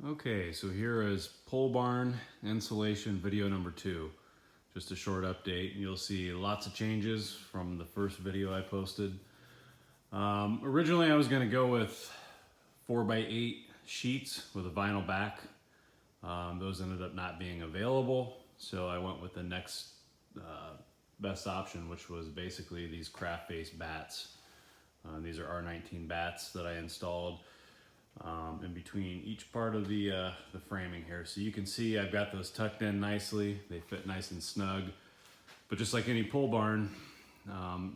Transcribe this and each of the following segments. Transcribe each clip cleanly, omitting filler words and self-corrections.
Okay, so here is pole barn insulation video number 2. Just a short update. You'll see lots of changes from the first video I posted. Originally I was going to go with 4x8 sheets with a vinyl back. Those ended up not being available, so I went with the next best option, which was basically these craft-based bats. These are R19 bats that I installed in between each part of the framing here. So you can see I've got those tucked in nicely. They fit nice and snug. But just like any pole barn,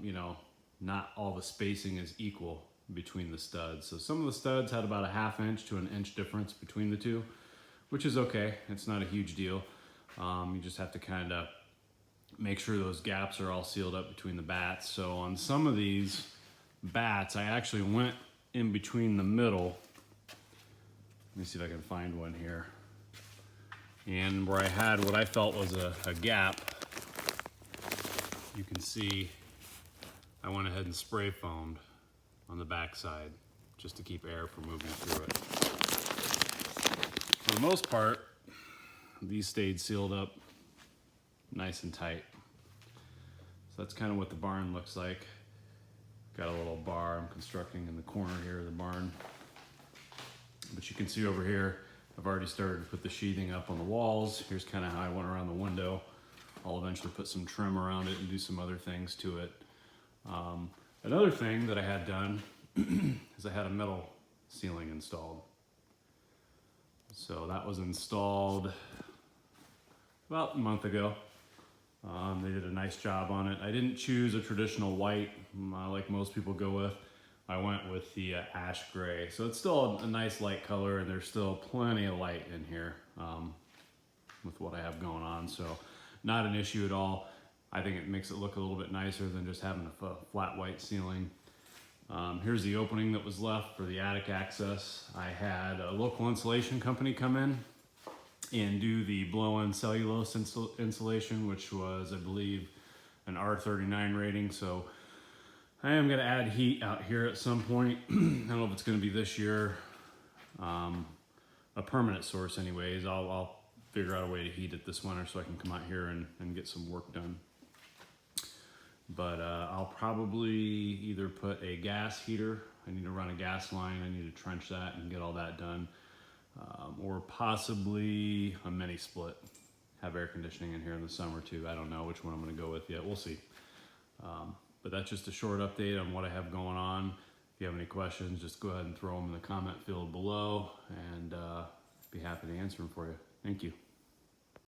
you know, not all the spacing is equal between the studs. So some of the studs had about a 1/2 inch to 1 inch difference between the two, which is okay. It's not a huge deal. You just have to kind of make sure those gaps are all sealed up between the bats. So on some of these bats, I actually went in between the middle. Let me see if I can find one here. And where I had what I felt was a gap, you can see I went ahead and spray foamed on the back side just to keep air from moving through it. For the most part, these stayed sealed up nice and tight. So that's kind of what the barn looks like. Got a little bar I'm constructing in the corner here of the barn. But you can see over here, I've already started to put the sheathing up on the walls. Here's kind of how I went around the window. I'll eventually put some trim around it and do some other things to it. Another thing that I had done is I had a metal ceiling installed. So that was installed about a month ago. They did a nice job on it. I didn't choose a traditional white like most people go with. I went with the ash gray. So it's still a nice light color, and there's still plenty of light in here with what I have going on. So not an issue at all. I think it makes it look a little bit nicer than just having a flat white ceiling. Here's the opening that was left for the attic access. I had a local insulation company come in and do the blow-in cellulose insulation, which was, I believe, an R39 rating. So I am gonna add heat out here at some point. I don't know if it's gonna be this year. A permanent source anyways. I'll figure out a way to heat it this winter so I can come out here and get some work done. But I'll probably either put a gas heater. I need to run a gas line. I need to trench that and get all that done. Or possibly a mini split. Have air conditioning in here in the summer too. I don't know which one I'm gonna go with yet. We'll see. But that's just a short update on what I have going on. If you have any questions, just go ahead and throw them in the comment field below, and be happy to answer them for you. Thank you.